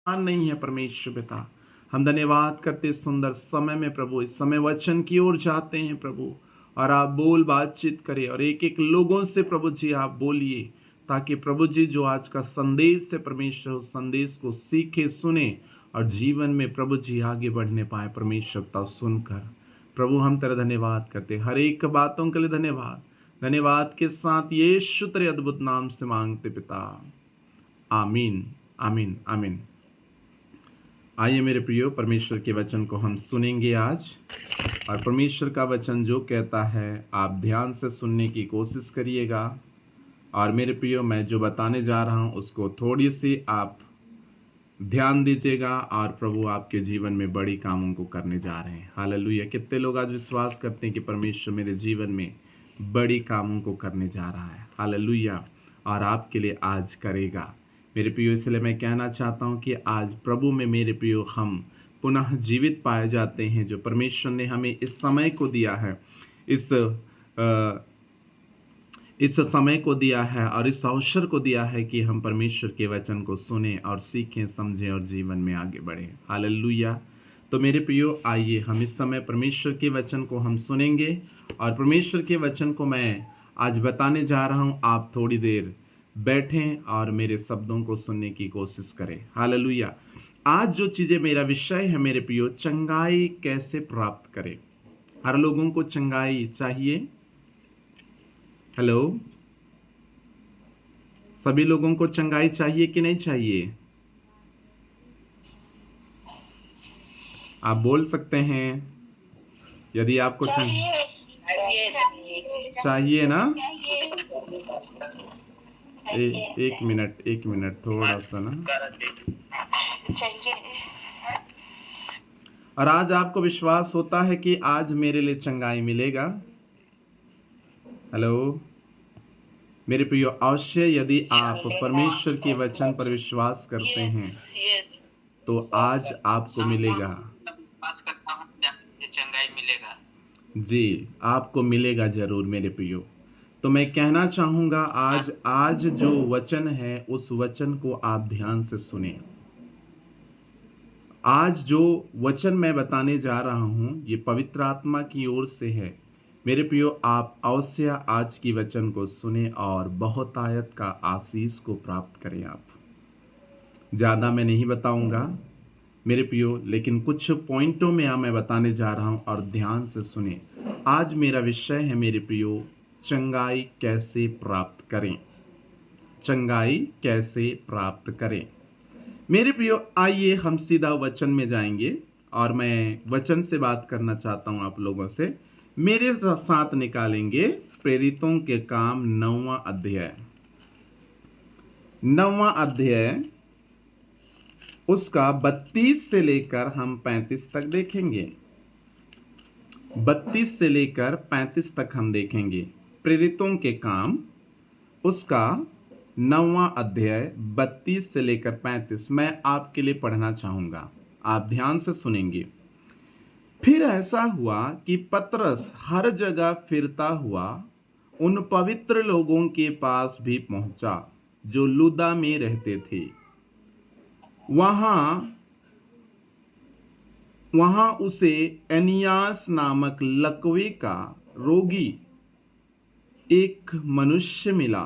नहीं है परमेश्वर पिता। हम धन्यवाद करते इस सुंदर समय में प्रभु, इस समय वचन की ओर जाते हैं प्रभु, और आप बोल बातचीत करें और एक एक लोगों से प्रभु जी आप बोलिए, ताकि प्रभु जी जो आज का संदेश है परमेश्वर, उस संदेश को सीखे सुने और जीवन में प्रभु जी आगे बढ़ने पाए परमेश्वर पिता सुनकर। प्रभु हम तेरा धन्यवाद करते, हर एक बातों के लिए धन्यवाद। धन्यवाद के साथ यीशु तेरे अद्भुत नाम से मांगते पिता, आमीन आमीन आमीन। आइए मेरे प्रियो, परमेश्वर के वचन को हम सुनेंगे आज। और परमेश्वर का वचन जो कहता है आप ध्यान से सुनने की कोशिश करिएगा। और मेरे प्रियो, मैं जो बताने जा रहा हूँ उसको थोड़ी सी आप ध्यान दीजिएगा, और प्रभु आपके जीवन में बड़ी कामों को करने जा रहे हैं। हालेलुया। कितने लोग आज विश्वास करते हैं कि परमेश्वर मेरे जीवन में बड़ी कामों को करने जा रहा है। हालेलुया। और आपके लिए आज करेगा मेरे प्रियो। इसलिए मैं कहना चाहता हूँ कि आज प्रभु में मेरे प्रियो हम पुनः जीवित पाए जाते हैं। जो परमेश्वर ने हमें इस समय को दिया है, इस समय को दिया है और इस अवसर को दिया है कि हम परमेश्वर के वचन को सुने और सीखें, समझें और जीवन में आगे बढ़ें। हालेलुया। तो मेरे प्रियो, आइए हम इस समय परमेश्वर के वचन को हम सुनेंगे। और परमेश्वर के वचन को मैं आज बताने जा रहा हूँ। आप थोड़ी देर बैठें और मेरे शब्दों को सुनने की कोशिश करें। हालेलुया। आज जो चीज़ें मेरा विषय है मेरे प्रियो, चंगाई कैसे प्राप्त करें। हर लोगों को चंगाई चाहिए। हेलो, सभी लोगों को चंगाई चाहिए कि नहीं चाहिए? आप बोल सकते हैं यदि आपको चाहिए ना। एक मिनट थोड़ा सा ना। और आज आपको विश्वास होता है कि आज मेरे लिए चंगाई मिलेगा? हेलो मेरे प्रियो, अवश्य यदि आप परमेश्वर के वचन पर विश्वास करते हैं तो आज आपको मिलेगा। चंगाई मिलेगा जी, आपको मिलेगा जरूर मेरे प्रियो। तो मैं कहना चाहूंगा आज जो वचन है उस वचन को आप ध्यान से सुने। आज जो वचन मैं बताने जा रहा हूं ये पवित्र आत्मा की ओर से है मेरे प्रियो। आप अवश्य आज की वचन को सुने और बहुतायत का आशीष को प्राप्त करें। आप ज़्यादा मैं नहीं बताऊंगा मेरे प्रियो, लेकिन कुछ पॉइंटों में मैं बताने जा रहा हूं और ध्यान से सुने। आज मेरा विषय है मेरे प्रियो, चंगाई कैसे प्राप्त करें। चंगाई कैसे प्राप्त करें मेरे प्रियो। आइए हम सीधा वचन में जाएंगे और मैं वचन से बात करना चाहता हूं आप लोगों से। मेरे साथ निकालेंगे प्रेरितों के काम 9वां अध्याय। 9वां अध्याय उसका 32 से लेकर हम 35 तक देखेंगे। 32 से लेकर 35 तक हम देखेंगे। प्रेरितों के काम उसका 9वां अध्याय 32 से लेकर 35 मैं आपके लिए पढ़ना चाहूंगा। आप ध्यान से सुनेंगे। फिर ऐसा हुआ कि पतरस हर जगह फिरता हुआ उन पवित्र लोगों के पास भी पहुंचा जो लुदा में रहते थे। वहां उसे एनियास नामक लकवे का रोगी एक मनुष्य मिला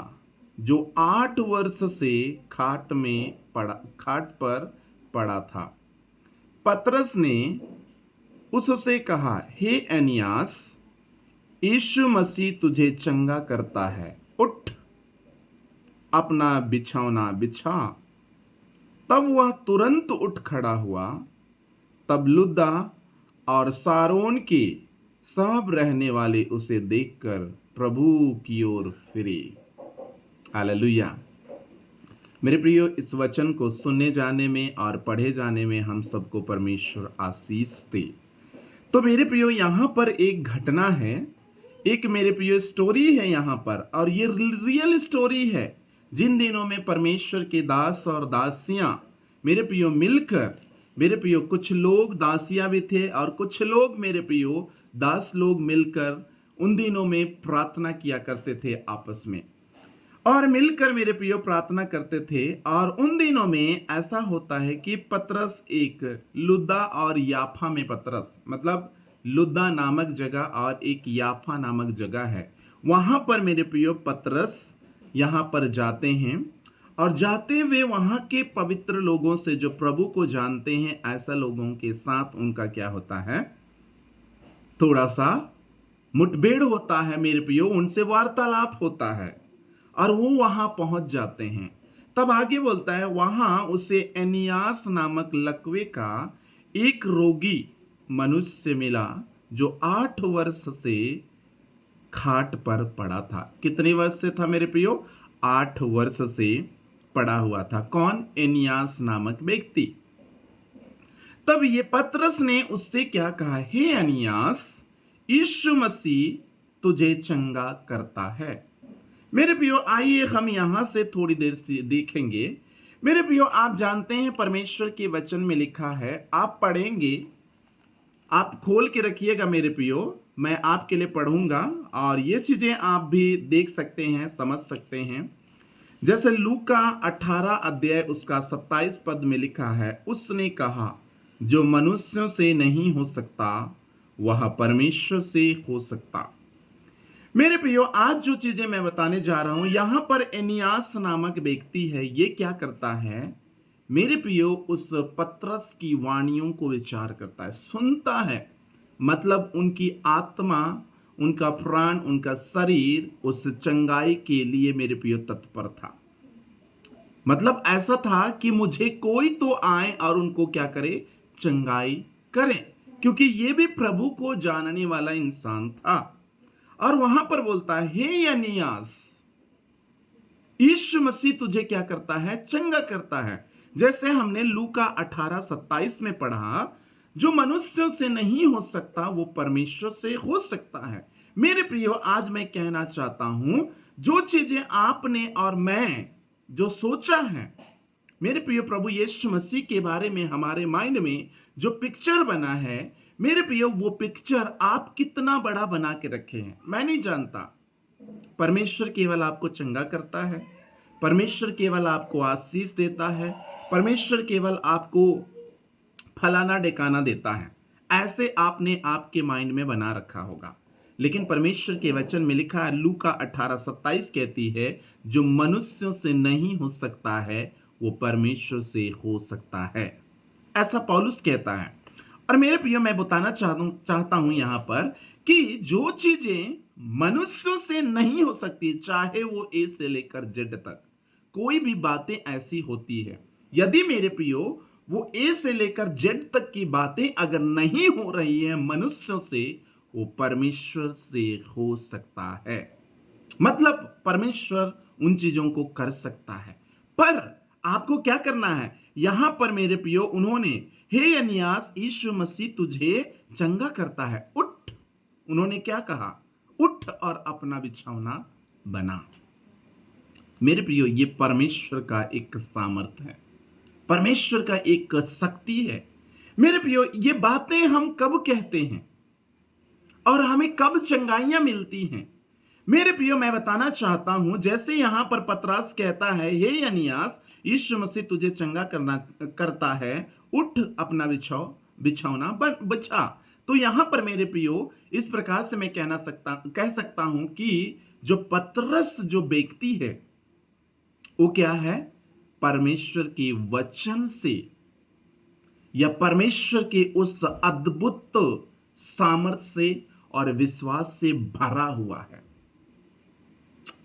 जो 8 वर्ष से खाट पर पड़ा था। पतरस ने उससे कहा, हे एनियास, यीशु मसीह तुझे चंगा करता है, उठ अपना बिछौना बिछा। तब वह तुरंत उठ खड़ा हुआ। तब लुद्दा और सारोन के सब रहने वाले उसे देखकर प्रभु की ओर फिरे। हालेलुया। मेरे प्रियो, इस वचन को सुनने जाने में और पढ़े जाने में हम सबको परमेश्वर आशीष दे। तो मेरे प्रियो, यहाँ पर एक घटना है, एक मेरे प्रियो स्टोरी है यहाँ पर, और ये रियल स्टोरी है। जिन दिनों में परमेश्वर के दास और दासियां मेरे प्रियो मिलकर, मेरे प्रियो कुछ लोग दासियां भी थे और कुछ लोग मेरे प्रियो दास लोग मिलकर उन दिनों में प्रार्थना किया करते थे आपस में। और मिलकर मेरे प्रियो प्रार्थना करते थे। और उन दिनों में ऐसा होता है कि पतरस एक लुद्दा और याफा में, पतरस मतलब लुद्दा नामक जगह और एक याफा नामक जगह है, वहां पर मेरे प्रियो पतरस यहाँ पर जाते हैं। और जाते हुए वहां के पवित्र लोगों से जो प्रभु को जानते हैं, ऐसा लोगों के साथ उनका क्या होता है, थोड़ा सा मुठभेड़ होता है मेरे प्रियो, उनसे वार्तालाप होता है और वो वहां पहुंच जाते हैं। तब आगे बोलता है, वहां उसे एनियास नामक लकवे का एक रोगी मनुष्य मिला जो 8 वर्ष से खाट पर पड़ा था। कितने वर्ष से था मेरे प्रियो? 8 वर्ष से पड़ा हुआ था। कौन? एनियास नामक व्यक्ति। तब ये पतरस ने उससे क्या कहा, हे एनियास, यीशु मसीह तुझे चंगा करता है। मेरे प्रियो, आइए हम यहां से थोड़ी देर से देखेंगे। मेरे प्रियो, आप जानते हैं परमेश्वर के वचन में लिखा है, आप पढ़ेंगे, आप खोल के रखिएगा मेरे प्रियो, मैं आपके लिए पढ़ूंगा और ये चीजें आप भी देख सकते हैं, समझ सकते हैं। जैसे लूका 18 अध्याय उसका 27 पद में लिखा है, उसने कहा, जो मनुष्यों से नहीं हो सकता वह परमेश्वर से हो सकता। मेरे प्रियो, आज जो चीजें मैं बताने जा रहा हूं, यहां पर एनियास नामक व्यक्ति है, ये क्या करता है मेरे प्रियो, उस पतरस की वाणियों को विचार करता है, सुनता है। मतलब उनकी आत्मा, उनका प्राण, उनका शरीर उस चंगाई के लिए मेरे प्रियो तत्पर था। मतलब ऐसा था कि मुझे कोई तो आए और उनको क्या करे, चंगाई करे, क्योंकि ये भी प्रभु को जानने वाला इंसान था। और वहां पर बोलता है, हे एनियास, यीशु मसीह तुझे क्या करता है, चंगा करता है। जैसे हमने लूका 18:27 में पढ़ा, जो मनुष्यों से नहीं हो सकता वो परमेश्वर से हो सकता है। मेरे प्रियो, आज मैं कहना चाहता हूं, जो चीजें आपने और मैं जो सोचा है मेरे प्रियो, प्रभु यीशु मसीह के बारे में हमारे माइंड में जो पिक्चर बना है मेरे प्रियो, वो पिक्चर आप कितना बड़ा बना के रखे हैं मैं नहीं जानता। परमेश्वर केवल आपको चंगा करता है, परमेश्वर केवल आपको आशीष देता है, परमेश्वर केवल आपको फलाना ढिकाना देता है, ऐसे आपने आपके माइंड में बना रखा होगा। लेकिन परमेश्वर के वचन में लिखा है, लूका 18:27 कहती है, जो मनुष्यों से नहीं हो सकता है वो परमेश्वर से हो सकता है, ऐसा पौलुस कहता है। और मेरे प्रिय, मैं बताना चाहता हूं यहां पर कि जो चीजें मनुष्यों से नहीं हो सकती, चाहे वो ए से लेकर जेड तक, कोई भी बातें ऐसी होती है, यदि मेरे प्रियो वो ए से लेकर जेड तक की बातें अगर नहीं हो रही है मनुष्यों से, वो परमेश्वर से हो सकता है। मतलब परमेश्वर उन चीजों को कर सकता है। पर आपको क्या करना है, यहां पर मेरे प्रियो उन्होंने, हे एनियास, यीशु मसीह तुझे चंगा करता है, उठ। उन्होंने क्या कहा, उठ और अपना बिछौना बना। मेरे प्रियो, ये परमेश्वर का एक सामर्थ्य है, परमेश्वर का एक शक्ति है। मेरे प्रियो, ये बातें हम कब कहते हैं और हमें कब चंगाइयां मिलती हैं? मेरे प्रियो, मैं बताना चाहता हूं, जैसे यहां पर पतरस कहता है, हे एनियास, यीशु मसीह तुझे चंगा करता है, उठ अपना बिछौना बिछा। तो यहां पर मेरे प्रियो, इस प्रकार से मैं कह सकता हूं कि जो पतरस जो व्यक्ति है वो क्या है, परमेश्वर के वचन से या परमेश्वर के उस अद्भुत सामर्थ्य से और विश्वास से भरा हुआ है,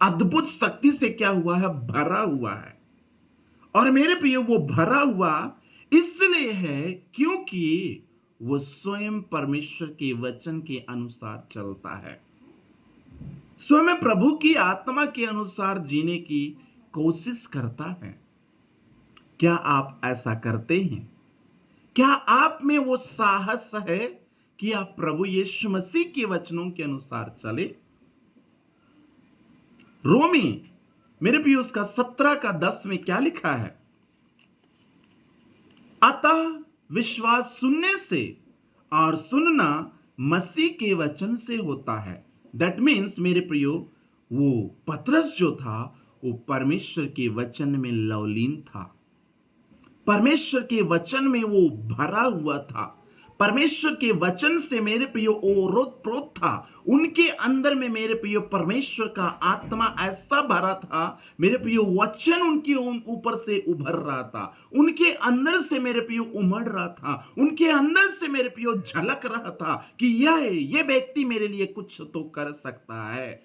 अद्भुत शक्ति से क्या हुआ है, भरा हुआ है। और मेरे प्रियो, वो भरा हुआ इसलिए है क्योंकि वो स्वयं परमेश्वर के वचन के अनुसार चलता है, स्वयं प्रभु की आत्मा के अनुसार जीने की कोशिश करता है। क्या आप ऐसा करते हैं? क्या आप में वो साहस है कि आप प्रभु यीशु मसीह के वचनों के अनुसार चले? रोमी मेरे प्रियो उसका 17:10 में क्या लिखा है, अतः विश्वास सुनने से और सुनना मसीह के वचन से होता है। दैट मीन्स मेरे प्रियो, वो पतरस जो था वो परमेश्वर के वचन में लवलीन था, परमेश्वर के वचन में वो भरा हुआ था, परमेश्वर के वचन से मेरे प्रियो ओतप्रोत था। उनके अंदर में मेरे प्रियो परमेश्वर का आत्मा ऐसा भरा था, मेरे प्रियो वचन उनके ऊपर से उभर रहा था, उनके अंदर से मेरे प्रियो उमड़ रहा था, उनके अंदर से मेरे प्रियो झलक रहा था कि यह व्यक्ति मेरे लिए कुछ तो कर सकता है।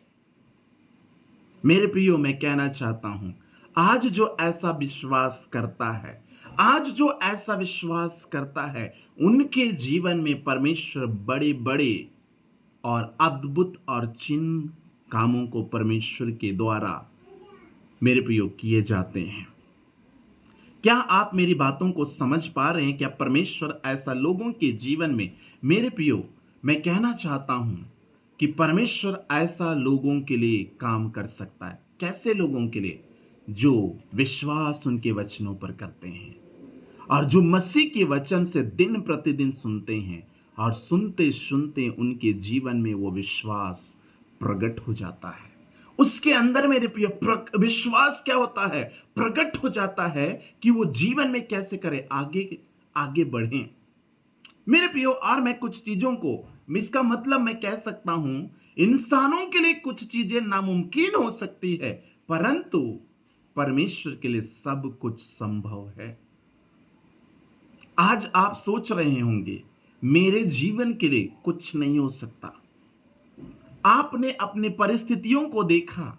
मेरे प्रियो, मैं कहना चाहता हूं, आज जो ऐसा विश्वास करता है, आज जो ऐसा विश्वास करता है, उनके जीवन में परमेश्वर बड़े बड़े और अद्भुत और चिन्ह कामों को परमेश्वर के द्वारा मेरे प्रियो किए जाते हैं। क्या आप मेरी बातों को समझ पा रहे हैं? क्या परमेश्वर ऐसा लोगों के जीवन में, मेरे प्रियो, मैं कहना चाहता हूं कि परमेश्वर ऐसा लोगों के लिए काम कर सकता है। कैसे लोगों के लिए? जो विश्वास उनके वचनों पर करते हैं और जो मसीह के वचन से दिन प्रतिदिन सुनते हैं, और सुनते सुनते उनके जीवन में वो विश्वास प्रकट हो जाता है। उसके अंदर मेरे प्रिय विश्वास क्या होता है? प्रकट हो जाता है कि वो जीवन में कैसे करे, आगे आगे बढ़े। मेरे प्रियो, और मैं कुछ चीजों को, इसका मतलब मैं कह सकता हूं, इंसानों के लिए कुछ चीजें नामुमकिन हो सकती है, परंतु परमेश्वर के लिए सब कुछ संभव है। आज आप सोच रहे होंगे, मेरे जीवन के लिए कुछ नहीं हो सकता। आपने अपनी परिस्थितियों को देखा,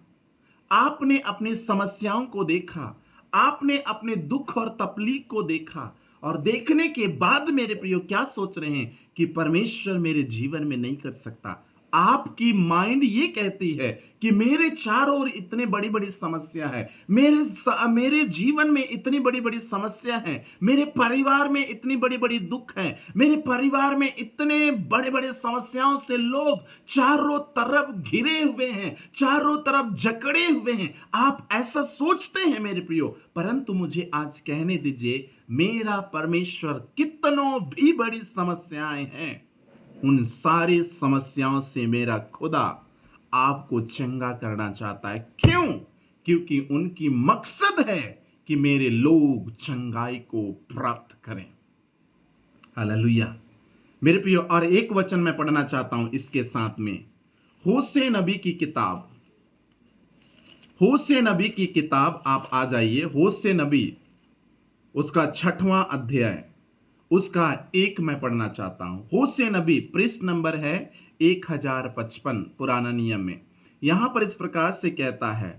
आपने अपनी समस्याओं को देखा, आपने अपने दुख और तकलीफ को देखा, और देखने के बाद मेरे प्रियो क्या सोच रहे हैं कि परमेश्वर मेरे जीवन में नहीं कर सकता। आपकी माइंड ये कहती है कि मेरे चारों ओर इतने बड़ी बड़ी समस्या है, मेरे जीवन में इतनी बड़ी बड़ी समस्या है, मेरे परिवार में इतनी बड़ी बड़ी दुख है, मेरे परिवार में इतने बड़े बड़े समस्याओं से लोग चारों तरफ घिरे हुए हैं, चारों तरफ जकड़े हुए हैं। आप ऐसा सोचते हैं मेरे प्रियो, परंतु मुझे आज कहने दीजिए, मेरा परमेश्वर कितनों भी बड़ी समस्याएं हैं, उन सारी समस्याओं से मेरा खुदा आपको चंगा करना चाहता है। क्यों? क्योंकि उनकी मकसद है कि मेरे लोग चंगाई को प्राप्त करें। हालेलुया। मेरे प्रियो, और एक वचन मैं पढ़ना चाहता हूं इसके साथ में, होशे नबी की किताब, होशे नबी की किताब आप आ जाइए। होशे नबी, उसका 6वां अध्याय, उसका 1 मैं पढ़ना चाहता हूं। होशे नबी, पृष्ठ नंबर है 1055 पुराना नियम में। यहां पर इस प्रकार से कहता है,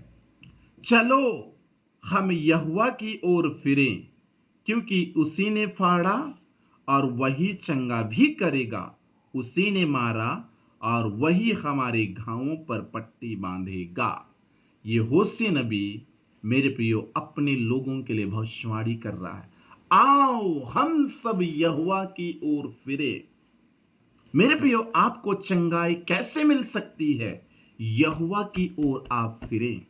चलो हम यहोवा की ओर फिरें, क्योंकि उसी ने फाड़ा और वही चंगा भी करेगा, उसी ने मारा और वही हमारे घावों पर पट्टी बांधेगा। ये होशे नबी मेरे प्रियो अपने लोगों के लिए भविष्यवाणी कर रहा है। आओ हम सब यहोवा की ओर फिरे। मेरे प्रियो, आपको चंगाई कैसे मिल सकती है? यहोवा की ओर आप फिरे,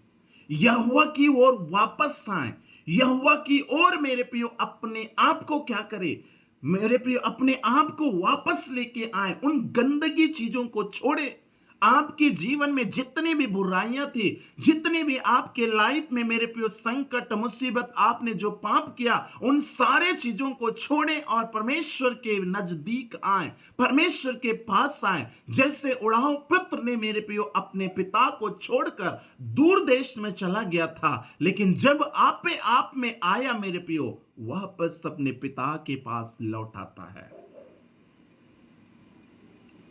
यहोवा की ओर वापस आए, यहोवा की ओर मेरे प्रियो अपने आप को क्या करे? मेरे प्रियो, अपने आप को वापस लेके आए, उन गंदगी चीजों को छोड़े। आपके जीवन में जितनी भी बुराइयां थी, जितनी भी आपके लाइफ में मेरे प्रियो संकट मुसीबत, आपने जो पाप किया, उन सारे चीजों को छोड़े और परमेश्वर के नजदीक आए, परमेश्वर के पास आए। जैसे उड़ाऊ पुत्र ने मेरे प्रियो अपने पिता को छोड़कर दूर देश में चला गया था, लेकिन जब आप में आया मेरे प्रियो, वापस अपने पिता के पास लौट आता है।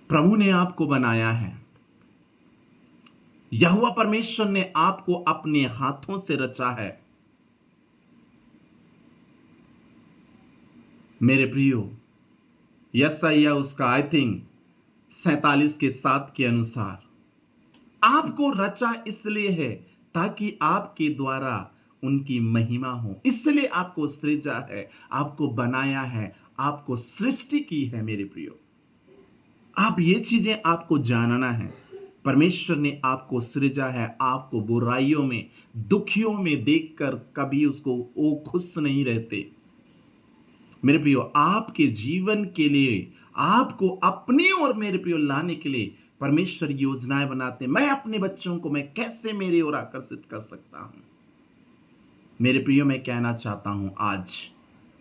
प्रभु ने आपको बनाया है, यहोवा परमेश्वर ने आपको अपने हाथों से रचा है। मेरे प्रियो, यशायाह उसका आई थिंक 47:7 के अनुसार आपको रचा इसलिए है ताकि आपके द्वारा उनकी महिमा हो, इसलिए आपको सृजा है, आपको बनाया है, आपको सृष्टि की है। मेरे प्रियो, आप ये चीजें आपको जानना है। परमेश्वर ने आपको सृजा है, आपको बुराइयों में, दुखियों में देखकर कभी उसको वो खुश नहीं रहते। मेरे प्रियो, आपके जीवन के लिए, आपको अपनी ओर मेरे प्रियो लाने के लिए परमेश्वर योजनाएं बनाते हैं। मैं अपने बच्चों को मैं कैसे मेरी ओर आकर्षित कर सकता हूं। मेरे प्रियो, मैं कहना चाहता हूं, आज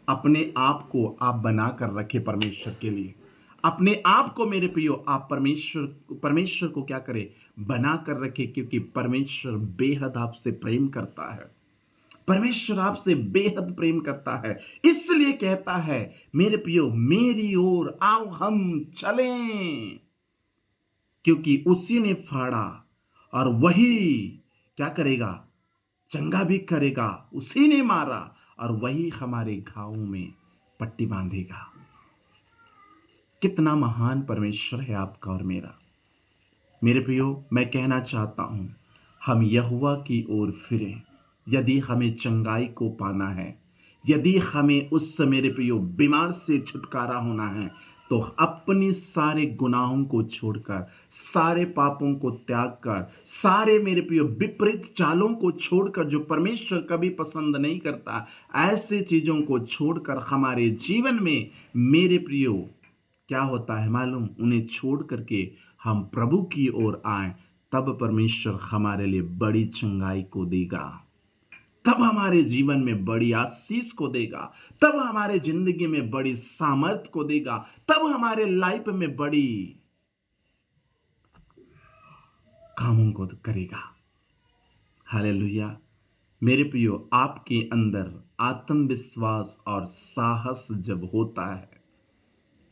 अपने आप को आप बना कर रखे परमेश्वर के लिए। अपने आप को मेरे प्रियो आप परमेश्वर को क्या करें, बना कर रखे, क्योंकि परमेश्वर बेहद आपसे प्रेम करता है। परमेश्वर आपसे बेहद प्रेम करता है, इसलिए कहता है मेरे प्रियो, मेरी ओर आओ हम चलें, क्योंकि उसी ने फाड़ा और वही क्या करेगा, चंगा भी करेगा। उसी ने मारा और वही हमारे घावों में पट्टी बांधेगा। कितना महान परमेश्वर है आपका और मेरा। मेरे प्रियो, मैं कहना चाहता हूं, हम यहोवा की ओर फिरें। यदि हमें चंगाई को पाना है, यदि हमें उस मेरे प्रियो बीमार से छुटकारा होना है, तो अपनी सारे गुनाहों को छोड़कर, सारे पापों को त्याग कर, सारे मेरे प्रियो विपरीत चालों को छोड़कर, जो परमेश्वर कभी पसंद नहीं करता, ऐसे चीजों को छोड़कर हमारे जीवन में मेरे प्रियो क्या होता है मालूम, उन्हें छोड़ करके हम प्रभु की ओर आए, तब परमेश्वर हमारे लिए बड़ी चंगाई को देगा, तब हमारे जीवन में बड़ी आशीष को देगा, तब हमारे जिंदगी में बड़ी सामर्थ को देगा, तब हमारे लाइफ में बड़ी कामों को करेगा। हालेलुया। मेरे प्रियो, आपके अंदर आत्मविश्वास और साहस जब होता है,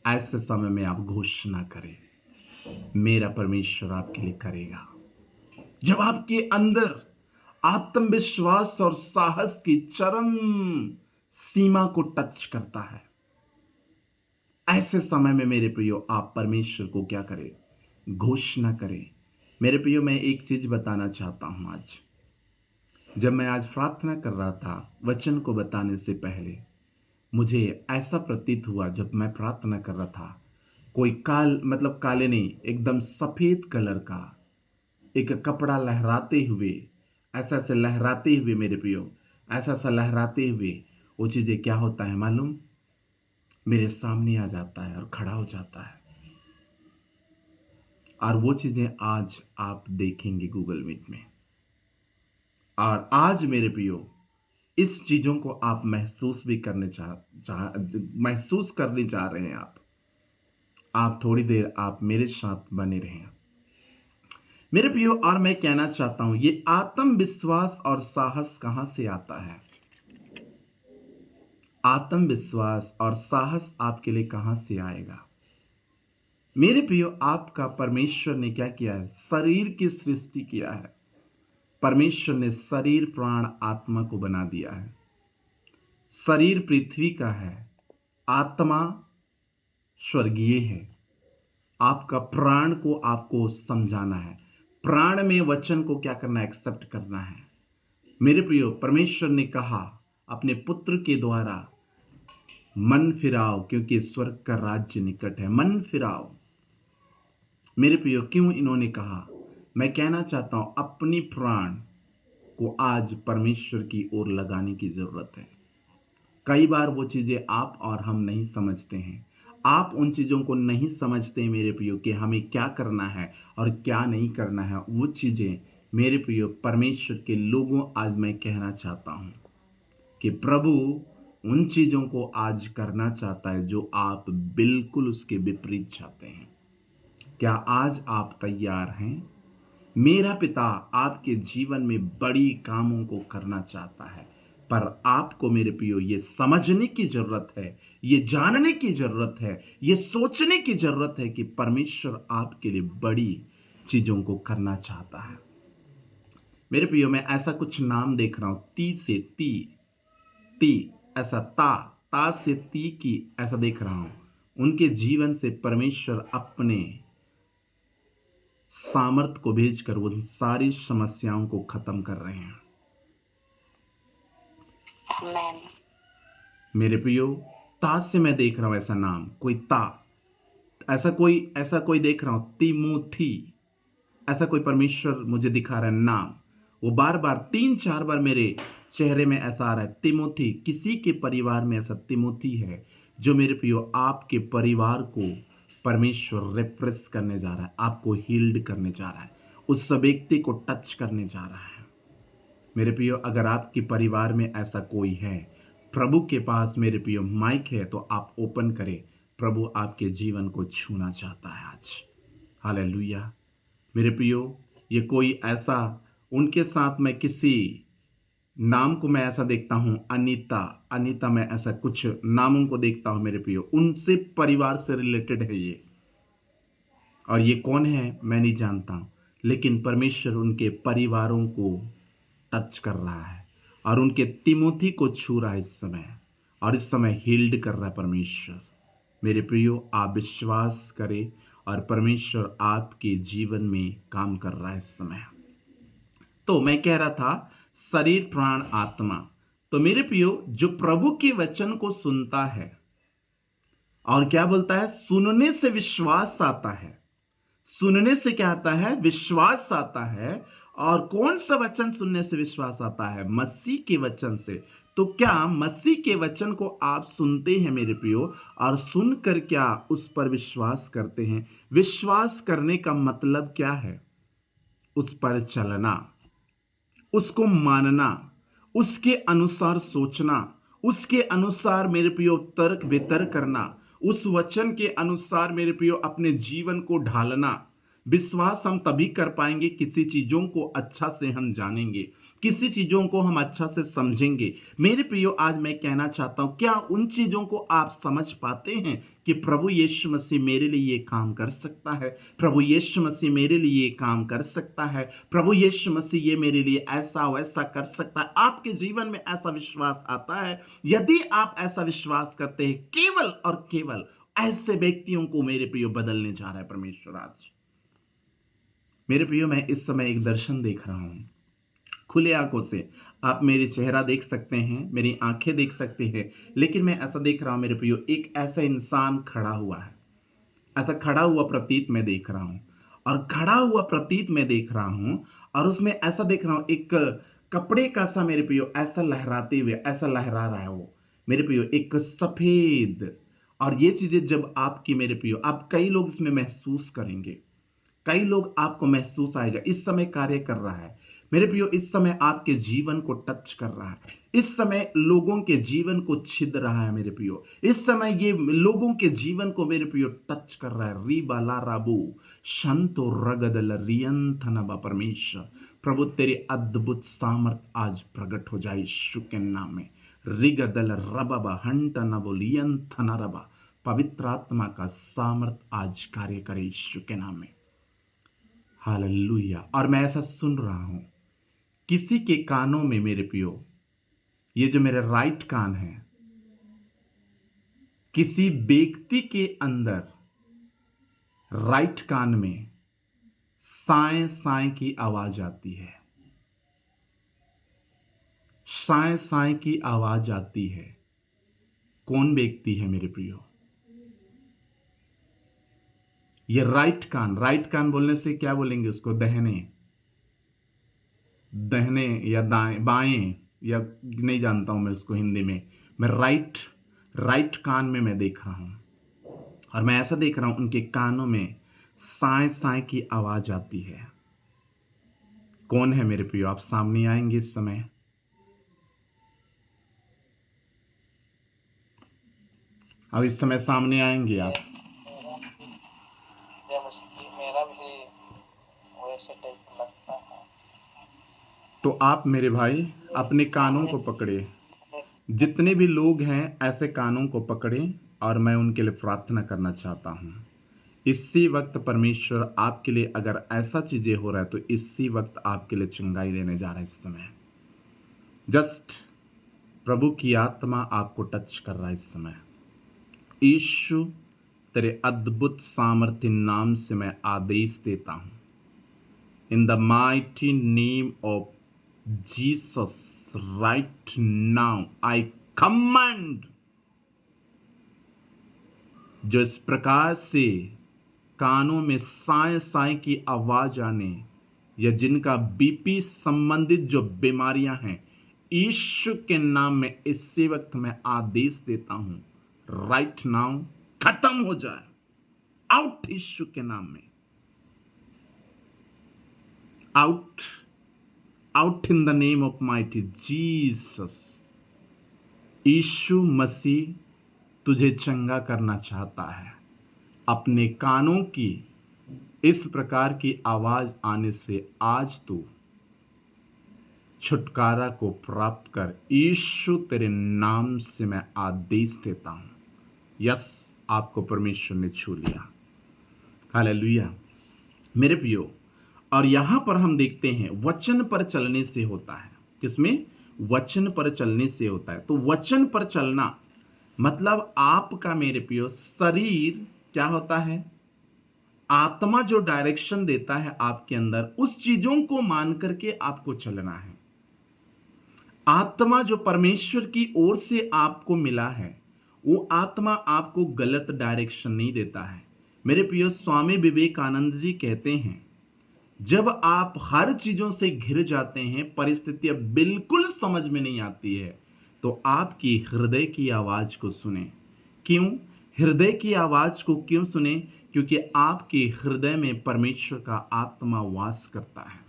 ऐसे समय में आप घोषणा करें, मेरा परमेश्वर आपके लिए करेगा। जब आपके अंदर आत्मविश्वास और साहस की चरम सीमा को टच करता है, ऐसे समय में मेरे प्रियो आप परमेश्वर को क्या करें, घोषणा करें। मेरे प्रियो, मैं एक चीज बताना चाहता हूं। आज जब मैं आज प्रार्थना कर रहा था, वचन को बताने से पहले मुझे ऐसा प्रतीत हुआ, जब मैं प्रार्थना कर रहा था, कोई काले नहीं, एकदम सफेद कलर का एक कपड़ा लहराते हुए, ऐसा ऐसे लहराते हुए मेरे प्रियो, ऐसा ऐसा लहराते हुए वो चीजें क्या होता है मालूम, मेरे सामने आ जाता है और खड़ा हो जाता है। और वो चीजें आज आप देखेंगे गूगल मीट में। और आज मेरे प्रियो, इस चीजों को आप महसूस भी करने महसूस करने जा रहे हैं। आप थोड़ी देर आप मेरे साथ बने रहें मेरे प्रियो। और मैं कहना चाहता हूं, ये आत्मविश्वास और साहस कहां से आता है? आत्मविश्वास और साहस आपके लिए कहां से आएगा? मेरे प्रियो, आपका परमेश्वर ने क्या किया है? शरीर की सृष्टि किया है। परमेश्वर ने शरीर, प्राण, आत्मा को बना दिया है। शरीर पृथ्वी का है, आत्मा स्वर्गीय है। आपका प्राण को आपको समझाना है, प्राण में वचन को क्या करना है? एक्सेप्ट करना है। मेरे प्रियो, परमेश्वर ने कहा अपने पुत्र के द्वारा, मन फिराओ क्योंकि स्वर्ग का राज्य निकट है। मन फिराओ। मेरे प्रियो, क्यों इन्होंने कहा? मैं कहना चाहता हूं, अपनी प्राण को आज परमेश्वर की ओर लगाने की जरूरत है। कई बार वो चीजें आप और हम नहीं समझते हैं। आप उन चीजों को नहीं समझते मेरे प्रियो, कि हमें क्या करना है और क्या नहीं करना है। वो चीजें मेरे प्रियो, परमेश्वर के लोगों, आज मैं कहना चाहता हूं कि प्रभु उन चीजों को आज करना चाहता है जो आप बिल्कुल उसके विपरीत चाहते हैं। क्या आज आप तैयार हैं? मेरा पिता आपके जीवन में बड़ी कामों को करना चाहता है, पर आपको मेरे प्रियो ये समझने की जरूरत है, ये जानने की जरूरत है, ये सोचने की जरूरत है कि परमेश्वर आपके लिए बड़ी चीजों को करना चाहता है। मेरे प्रियो, मैं ऐसा कुछ नाम देख रहा हूं, ती से ती, ऐसा ता से ती की, ऐसा देख रहा हूं। उनके जीवन से परमेश्वर अपने सामर्थ को भेजकर उन सारी समस्याओं को खत्म कर रहे हैं। Amen. मेरे प्रियो, ता से मैं देख रहा हूं ऐसा नाम, कोई ता, ऐसा कोई देख रहा हूं, तिमोथी, ऐसा कोई परमेश्वर मुझे दिखा रहा है नाम। वो बार बार 3-4 बार मेरे चेहरे में ऐसा आ रहा है, तिमोथी। किसी के परिवार में ऐसा तिमोथी है, जो मेरे प्रियो आपके परिवार को परमेश्वर रिफ्रेश करने जा रहा है, आपको हील्ड करने जा रहा है, उस व्यक्ति को टच करने जा रहा है। मेरे प्रियो, अगर आपके परिवार में ऐसा कोई है, प्रभु के पास मेरे प्रियो माइक है, तो आप ओपन करें। प्रभु आपके जीवन को छूना चाहता है आज। हालेलुया। मेरे प्रियो, ये कोई ऐसा, उनके साथ मैं किसी नाम को मैं ऐसा देखता हूं, अनीता, अनीता, मैं ऐसा कुछ नामों को देखता हूं मेरे प्रियो, उनसे परिवार से रिलेटेड है ये। और ये कौन है मैं नहीं जानता, लेकिन परमेश्वर उनके परिवारों को टच कर रहा है और उनके तिमोथी को छू रहा है इस समय, और इस समय हील्ड कर रहा है परमेश्वर। मेरे प्रियो, आप विश्वास करें और परमेश्वर आपके जीवन में काम कर रहा है इस समय। तो मैं कह रहा था शरीर, प्राण, आत्मा। तो मेरे प्रियो, जो प्रभु के वचन को सुनता है और क्या बोलता है, सुनने से विश्वास आता है। सुनने से क्या आता है, विश्वास आता है। और कौन सा वचन सुनने से विश्वास आता है, मसीह के वचन से। तो क्या मसीह के वचन को आप सुनते हैं मेरे प्रियो, और सुनकर क्या उस पर विश्वास करते हैं। विश्वास करने का मतलब क्या है, उस पर चलना, उसको मानना, उसके अनुसार सोचना, उसके अनुसार मेरे प्रियो तर्क वितर्क करना, उस वचन के अनुसार मेरे प्रियो अपने जीवन को ढालना। विश्वास हम तभी कर पाएंगे, किसी चीजों को अच्छा से हम जानेंगे, किसी चीजों को हम अच्छा से समझेंगे। मेरे प्रियो, आज मैं कहना चाहता हूं, क्या उन चीजों को आप समझ पाते हैं कि प्रभु यीशु मसीह मेरे लिए ये काम कर सकता है, प्रभु यीशु मसीह मेरे लिए ये काम कर सकता है, प्रभु यीशु मसीह ये मेरे लिए ऐसा वैसा कर सकता है। आपके जीवन में ऐसा विश्वास आता है। यदि आप ऐसा विश्वास करते हैं, केवल और केवल ऐसे व्यक्तियों को मेरे प्रियो बदलने जा रहा है परमेश्वर आज। मेरे प्रियो, मैं इस समय एक दर्शन देख रहा हूं, खुले आंखों से। आप मेरे चेहरा देख सकते हैं, मेरी आंखें देख सकते हैं, लेकिन मैं ऐसा देख रहा हूं मेरे प्रियो, एक ऐसा इंसान खड़ा हुआ है। ऐसा खड़ा हुआ प्रतीत मैं देख रहा हूं, और खड़ा हुआ प्रतीत मैं देख रहा हूं, और उसमें ऐसा देख रहा हूं, एक कपड़े का सा मेरे प्रियो ऐसा लहराते हुए, ऐसा लहरा रहा है वो मेरे प्रियो, एक सफेद। और ये चीजें जब आपकी मेरे प्रियो, आप कई लोग इसमें महसूस करेंगे, कई लोग आपको महसूस आएगा, इस समय कार्य कर रहा है मेरे प्रियो, इस समय आपके जीवन को टच कर रहा है, इस समय लोगों के जीवन को छिद रहा है मेरे प्रियो, इस समय ये लोगों के जीवन को मेरे प्रियो टच कर रहा है। री बाला राबू शंतो रगदल रियंथनबा। परमेश्वर प्रभु, तेरी अद्भुत सामर्थ आज प्रकट हो जाए यीशु के नाम में। रिगदल रबा हंटनबो लियंथनरबा। पवित्र आत्मा का सामर्थ आज कार्य करे यीशु के नाम में। हालेलुया। और मैं ऐसा सुन रहा हूं, किसी के कानों में मेरे प्रियो, ये जो मेरे राइट कान है, किसी व्यक्ति के अंदर राइट कान में साए साए की आवाज आती है, साए साए की आवाज आती है। कौन व्यक्ति है मेरे प्रियो? ये राइट कान। राइट कान बोलने से क्या बोलेंगे उसको, दहने, दहने या दाएं, बाएं, या नहीं जानता हूं मैं उसको हिंदी में। मैं राइट कान में मैं देख रहा हूं, और मैं ऐसा देख रहा हूं, उनके कानों में साए साए की आवाज आती है। कौन है मेरे प्रियो? आप सामने आएंगे इस समय। अब इस समय सामने आएंगे आप। मेरा भी वैसे टाइप लगता है। तो आप मेरे भाई अपने कानों को पकड़े, जितने भी लोग हैं ऐसे कानों को पकड़ें, और मैं उनके लिए प्रार्थना करना चाहता हूं। इसी वक्त परमेश्वर आपके लिए, अगर ऐसा चीजें हो रहा है, तो इसी वक्त आपके लिए चंगाई देने जा रहा है इस समय। जस्ट प्रभु की आत्मा आपको टच कर रहा है इस समय। यीशु, तेरे अद्भुत सामर्थ्य नाम से मैं आदेश देता हूं, in the mighty name of Jesus, right now I command, जो इस प्रकार से कानों में साए साए की आवाज आने, या जिनका बीपी संबंधित जो बीमारियां हैं, यीशु के नाम में इसी वक्त मैं आदेश देता हूं, राइट नाउ खत्म हो जाए, आउट यीशु के नाम में, out, out in the name of mighty Jesus. यीशु मसीह तुझे चंगा करना चाहता है। अपने कानों की इस प्रकार की आवाज आने से आज तू छुटकारा को प्राप्त कर। यीशु तेरे नाम से मैं आदेश देता हूं। यस, आपको परमेश्वर ने छू लिया। हालेलुया मेरे प्रियो। और यहां पर हम देखते हैं वचन पर चलने से होता है। किसमें? वचन पर चलने से होता है। तो वचन पर चलना मतलब आपका मेरे प्रियो शरीर क्या होता है? आत्मा जो डायरेक्शन देता है आपके अंदर, उस चीजों को मान करके आपको चलना है। आत्मा जो परमेश्वर की ओर से आपको मिला है, वो आत्मा आपको गलत डायरेक्शन नहीं देता है। मेरे प्रियो, स्वामी विवेकानंद जी कहते हैं, जब आप हर चीजों से घिर जाते हैं, परिस्थितियां बिल्कुल समझ में नहीं आती है, तो आपकी हृदय की आवाज को सुने। क्यों? हृदय की आवाज को क्यों सुने? क्योंकि आपके हृदय में परमेश्वर का आत्मा वास करता है।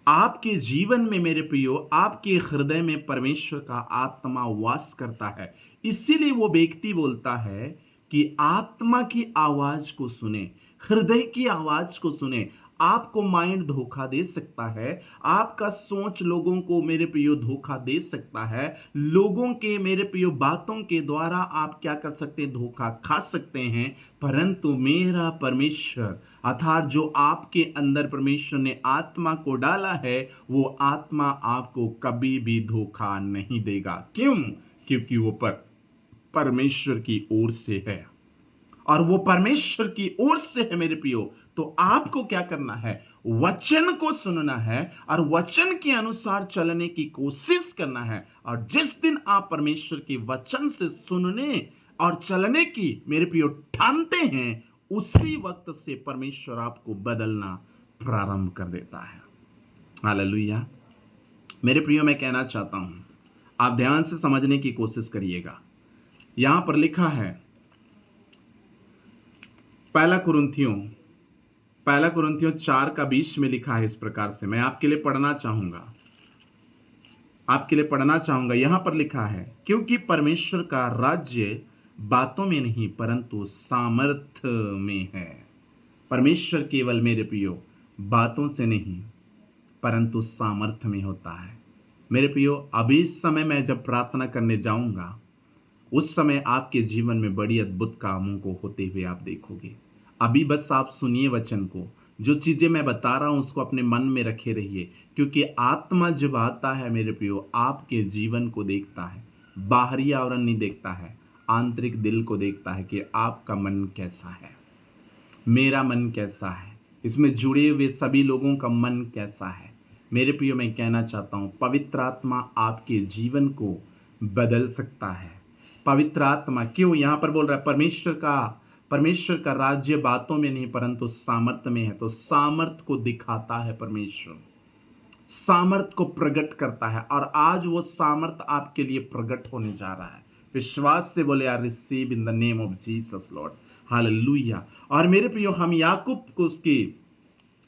आपके जीवन में मेरे प्रियो, आपके हृदय में परमेश्वर का आत्मा वास करता है। इसीलिए वो व्यक्ति बोलता है कि आत्मा की आवाज को सुने, हृदय की आवाज को सुने। आपको माइंड धोखा दे सकता है, आपका सोच लोगों को मेरे प्रियो धोखा दे सकता है, लोगों के मेरे प्रियो बातों के द्वारा आप क्या कर सकते हैं? धोखा खा सकते हैं। परंतु मेरा परमेश्वर अर्थात जो आपके अंदर परमेश्वर ने आत्मा को डाला है, वो आत्मा आपको कभी भी धोखा नहीं देगा। क्यों? क्योंकि वो परमेश्वर की ओर से है, और वो परमेश्वर की ओर से है मेरे प्रियो। तो आपको क्या करना है? वचन को सुनना है और वचन के अनुसार चलने की कोशिश करना है। और जिस दिन आप परमेश्वर के वचन से सुनने और चलने की मेरे प्रियो ठानते हैं, उसी वक्त से परमेश्वर आपको बदलना प्रारंभ कर देता है। हालेलुया मेरे प्रियो, मैं कहना चाहता हूं, आप ध्यान से समझने की कोशिश करिएगा। यहां पर लिखा है पहला कुरिन्थियों 4:20 में लिखा है इस प्रकार से। मैं आपके लिए पढ़ना चाहूंगा। यहां पर लिखा है, क्योंकि परमेश्वर का राज्य बातों में नहीं परंतु सामर्थ्य में है। परमेश्वर केवल मेरे प्रियो बातों से नहीं परंतु सामर्थ्य में होता है। मेरे प्रियो, अभी इस समय मैं जब प्रार्थना करने जाऊंगा, उस समय आपके जीवन में बड़ी अद्भुत कामों को होते हुए आप देखोगे। अभी बस आप सुनिए वचन को, जो चीजें मैं बता रहा हूं उसको अपने मन में रखे रहिए, क्योंकि आत्मा जब आता है मेरे प्रियो, आपके जीवन को देखता है, बाहरी आवरण नहीं देखता है, आंतरिक दिल को देखता है कि आपका मन कैसा है, मेरा मन कैसा है, इसमें जुड़े हुए सभी लोगों का मन कैसा है। मेरे प्रियो, मैं कहना चाहता हूं, पवित्र आत्मा आपके जीवन को बदल सकता है। पवित्र आत्मा क्यों यहां पर बोल रहा है? परमेश्वर का राज्य बातों में नहीं परंतु सामर्थ्य में है। तो सामर्थ्य को दिखाता है परमेश्वर, सामर्थ्य को प्रकट करता है, और आज वो सामर्थ्य आपके लिए प्रकट होने जा रहा है। विश्वास से बोले, I receive in the name of Jesus Lord. Hallelujah. और मेरे प्रियो, हम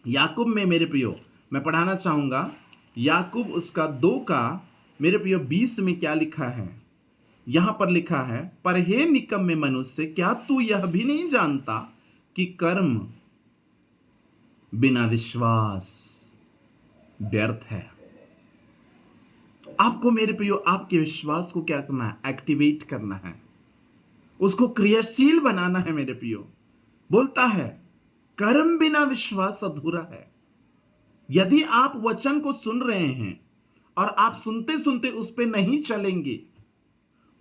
याकूब में मेरे प्रियो मैं पढ़ाना चाहूंगा। याकूब उसका 2 का मेरे प्रियो 20 में क्या लिखा है? यहां पर लिखा है, पर हे निकम्मे मनुष्य, क्या तू यह भी नहीं जानता कि कर्म बिना विश्वास व्यर्थ है? आपको मेरे प्रियो आपके विश्वास को क्या करना है? एक्टिवेट करना है, उसको क्रियाशील बनाना है। मेरे प्रियो बोलता है, कर्म बिना विश्वास अधूरा है। यदि आप वचन को सुन रहे हैं और आप सुनते सुनते उस पर नहीं चलेंगे,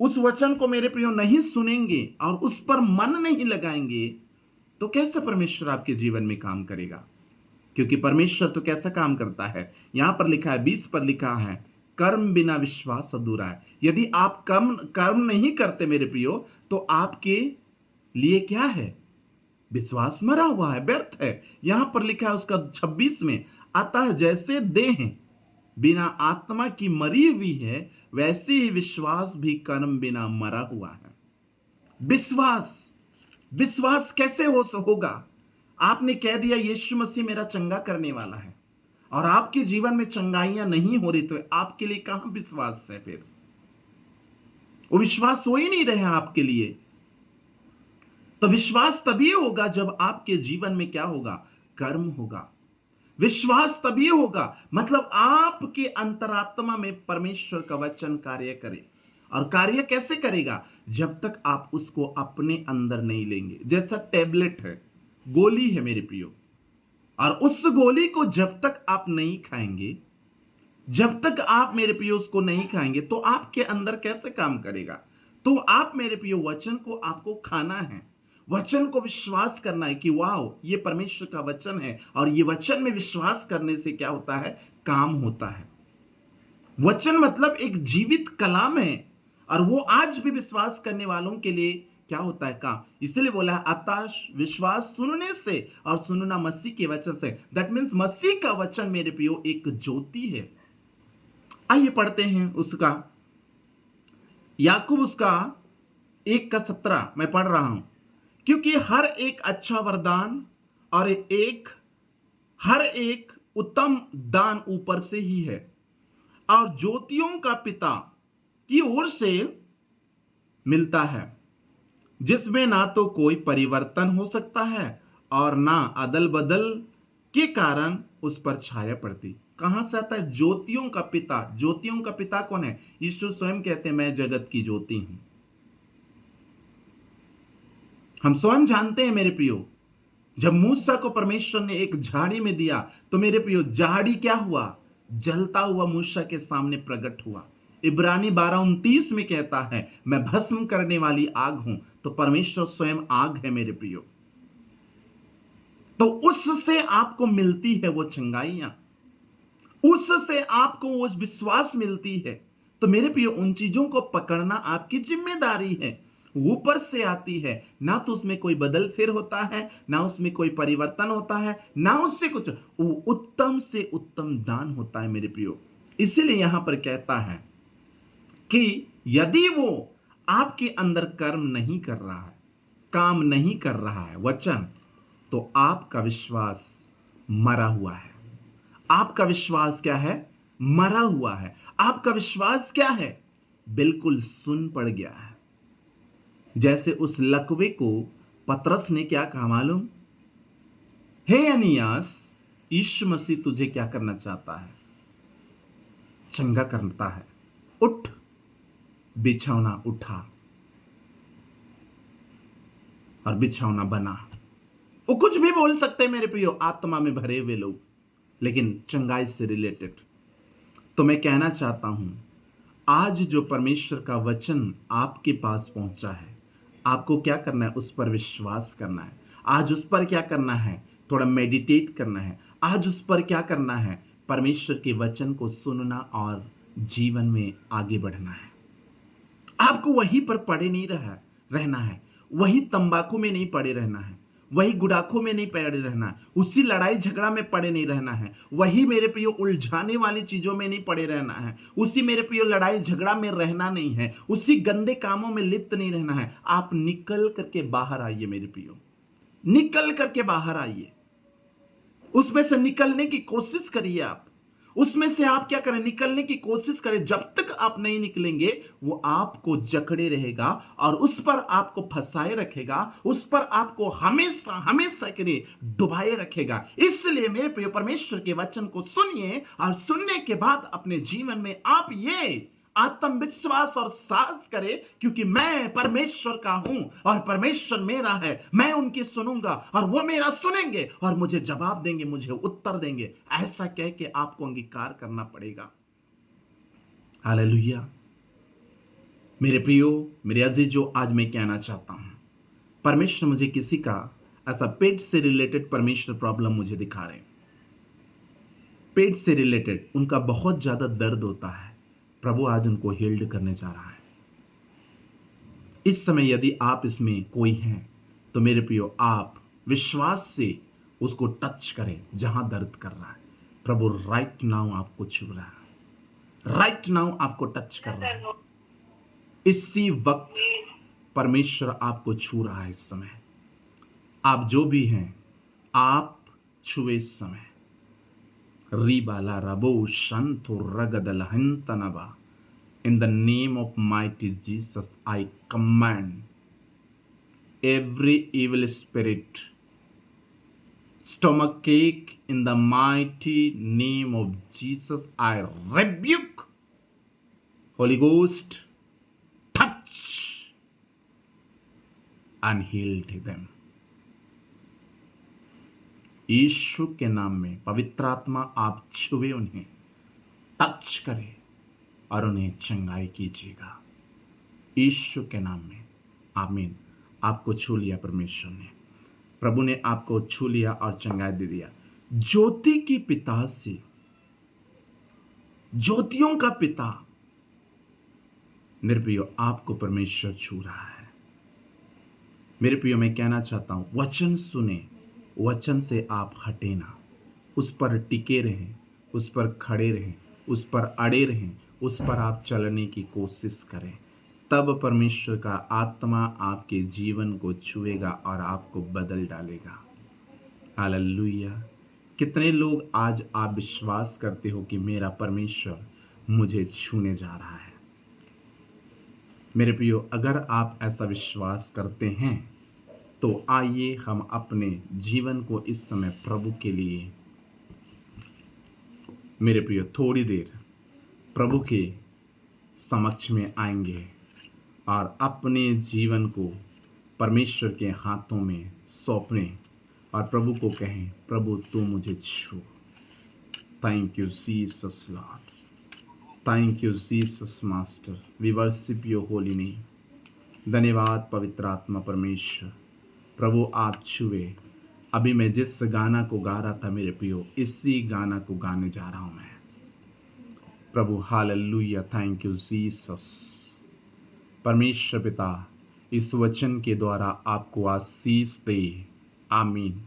उस वचन को मेरे प्रियो नहीं सुनेंगे और उस पर मन नहीं लगाएंगे, तो कैसे परमेश्वर आपके जीवन में काम करेगा? क्योंकि परमेश्वर तो कैसा काम करता है? यहां पर लिखा है, 20 पर लिखा है, कर्म बिना विश्वास अधूरा है। यदि आप कर्म नहीं करते मेरे प्रियो, तो आपके लिए क्या है? विश्वास मरा हुआ है, व्यर्थ है। यहां पर लिखा है उसका 26 में, अतः जैसे देह बिना आत्मा की मरी हुई है, वैसे ही विश्वास भी कर्म बिना मरा हुआ है। विश्वास, विश्वास कैसे होगा? आपने कह दिया यीशु मसीह मेरा चंगा करने वाला है और आपके जीवन में चंगाइयां नहीं हो रही, तो आपके लिए कहां विश्वास है? फिर वो विश्वास हो ही नहीं रहे आपके लिए। तो विश्वास तभी होगा जब आपके जीवन में क्या होगा? कर्म होगा। विश्वास तभी होगा मतलब आपके अंतरात्मा में परमेश्वर का वचन कार्य करे। और कार्य कैसे करेगा? जब तक आप उसको अपने अंदर नहीं लेंगे। जैसा टैबलेट है, गोली है मेरे प्रियो, और उस गोली को जब तक आप नहीं खाएंगे, जब तक आप मेरे प्रियो उसको नहीं खाएंगे, तो आपके अंदर कैसे काम करेगा? तो आप मेरे प्रियो वचन को आपको खाना है, वचन को विश्वास करना है कि वाह ये परमेश्वर का वचन है, और ये वचन में विश्वास करने से क्या होता है? काम होता है। वचन मतलब एक जीवित कलाम है, और वो आज भी विश्वास करने वालों के लिए क्या होता है? काम। इसलिए बोला है अतः विश्वास सुनने से, और सुनना मसीह के वचन से। दैट मीन्स मसीह का वचन मेरे प्रियो एक ज्योति है। आइए पढ़ते हैं उसका याकूब उसका 1:17 मैं पढ़ रहा हूं। क्योंकि हर एक अच्छा वरदान और हर एक उत्तम दान ऊपर से ही है, और ज्योतियों का पिता की ओर से मिलता है, जिसमें ना तो कोई परिवर्तन हो सकता है और ना अदल बदल के कारण उस पर छाया पड़ती। कहां से आता है? ज्योतियों का पिता। ज्योतियों का पिता कौन है? यीशु स्वयं कहते हैं मैं जगत की ज्योति हूं। हम स्वयं जानते हैं मेरे प्रियो, जब मूसा को परमेश्वर ने एक झाड़ी में दिया, तो मेरे प्रियो झाड़ी क्या हुआ? जलता हुआ मूसा के सामने प्रकट हुआ। इब्रानी 12:29 में कहता है मैं भस्म करने वाली आग हूं। तो परमेश्वर स्वयं आग है मेरे प्रियो। तो उससे आपको मिलती है वो चंगाइयां, उससे आपको वो विश्वास मिलती है। तो मेरे प्रियो उन चीजों को पकड़ना आपकी जिम्मेदारी है। ऊपर से आती है, ना तो उसमें कोई बदल फिर होता है, ना उसमें कोई परिवर्तन होता है, ना उससे कुछ, वो उत्तम से उत्तम दान होता है मेरे प्रियो। इसीलिए यहां पर कहता है कि यदि वो आपके अंदर कर्म नहीं कर रहा है, काम नहीं कर रहा है वचन, तो आपका विश्वास मरा हुआ है। आपका विश्वास क्या है? मरा हुआ है। आपका विश्वास क्या है? बिल्कुल सुन पड़ गया है। जैसे उस लकवे को पतरस ने क्या कहा मालूम? हे अनियास, यीशु मसीह तुझे क्या करना चाहता है? चंगा करता है। उठ। बिछौना उठा और बिछौना बना। वो कुछ भी बोल सकते हैं मेरे प्रियो, आत्मा में भरे हुए लोग, लेकिन चंगाई से रिलेटेड। तो मैं कहना चाहता हूं, आज जो परमेश्वर का वचन आपके पास पहुंचा है, आपको क्या करना है? उस पर विश्वास करना है। आज उस पर क्या करना है? थोड़ा मेडिटेट करना है। आज उस पर क्या करना है? परमेश्वर के वचन को सुनना और जीवन में आगे बढ़ना है। आपको वहीं पर पड़े नहीं रहना है, वही तंबाकू में नहीं पड़े रहना है, वही गुड़ाखों में नहीं पड़े रहना है, उसी लड़ाई झगड़ा में पड़े नहीं रहना है, वही मेरे प्रियो उलझाने वाली चीजों में नहीं पड़े रहना है, उसी मेरे प्रियो लड़ाई झगड़ा में रहना नहीं है, उसी गंदे कामों में लिप्त नहीं रहना है। आप निकल करके बाहर आइए मेरे प्रियो, निकल करके बाहर आइए। उसमें से निकलने की कोशिश करिए। आप उसमें से आप क्या करें? निकलने की कोशिश करें। जब तक आप नहीं निकलेंगे, वो आपको जकड़े रहेगा और उस पर आपको फंसाए रखेगा, उस पर आपको हमेशा हमेशा के लिए डुबाए रखेगा। इसलिए मेरे प्रिय परमेश्वर के वचन को सुनिए, और सुनने के बाद अपने जीवन में आप ये आत्मविश्वास और साहस करें, क्योंकि मैं परमेश्वर का हूं और परमेश्वर मेरा है। मैं उनकी सुनूंगा और वो मेरा सुनेंगे और मुझे जवाब देंगे, मुझे उत्तर देंगे। ऐसा कह के आपको अंगीकार करना पड़ेगा। हालेलुया। मेरे प्रियो, मेरे अजीजों, आज मैं कहना चाहता हूं, परमेश्वर मुझे किसी का ऐसा पेट से रिलेटेड परमेश्वर प्रॉब्लम मुझे दिखा रहे हैं। पेट से रिलेटेड उनका बहुत ज्यादा दर्द होता है। प्रभु आज उनको हील्ड करने जा रहा है। इस समय यदि आप इसमें कोई हैं, तो मेरे प्रियो आप विश्वास से उसको टच करें जहां दर्द कर रहा है। प्रभु राइट नाउ आपको छू रहा है। राइट नाउ आपको टच कर रहा है। इसी वक्त परमेश्वर आपको छू रहा है। इस समय आप जो भी हैं, आप छुए इस समय। रीबाला रबो Shanto रगदल हंतनबा। In the name of mighty Jesus, I command every evil spirit, stomach ache, in the mighty name of Jesus, I rebuke. Holy Ghost, touch and heal them. यीशु के नाम में पवित्र आत्मा आप छुए उन्हें, टच करें और उन्हें चंगाई कीजिएगा यीशु के नाम में। आमीन। आपको छू लिया परमेश्वर ने, प्रभु ने आपको छू लिया और चंगाई दे दिया। ज्योति के पिता से, ज्योतियों का पिता मेरे प्रियो आपको परमेश्वर छू रहा है। मेरे प्रियो मैं कहना चाहता हूं, वचन सुने, वचन से आप हटे ना, उस पर टिके रहें, उस पर खड़े रहें, उस पर अड़े रहें, उस पर आप चलने की कोशिश करें। तब परमेश्वर का आत्मा आपके जीवन को छुएगा और आपको बदल डालेगा। हालेलुया। कितने लोग आज आप विश्वास करते हो कि मेरा परमेश्वर मुझे छूने जा रहा है? मेरे प्रियो, अगर आप ऐसा विश्वास करते हैं तो आइए हम अपने जीवन को इस समय प्रभु के लिए, मेरे प्रियो, थोड़ी देर प्रभु के समक्ष में आएंगे और अपने जीवन को परमेश्वर के हाथों में सौंपें और प्रभु को कहें, प्रभु तू मुझे छू। Thank you Jesus Lord, thank you Jesus master, we worship your holy name. धन्यवाद पवित्र आत्मा परमेश्वर। प्रभु आप छुए। अभी मैं जिस गाना को गा रहा था मेरे प्रियो, इसी गाना को गाने जा रहा हूं मैं। प्रभु हालेलुया, थैंक यू जीसस। परमेश्वर पिता इस वचन के द्वारा आपको आशीष दे। आमीन।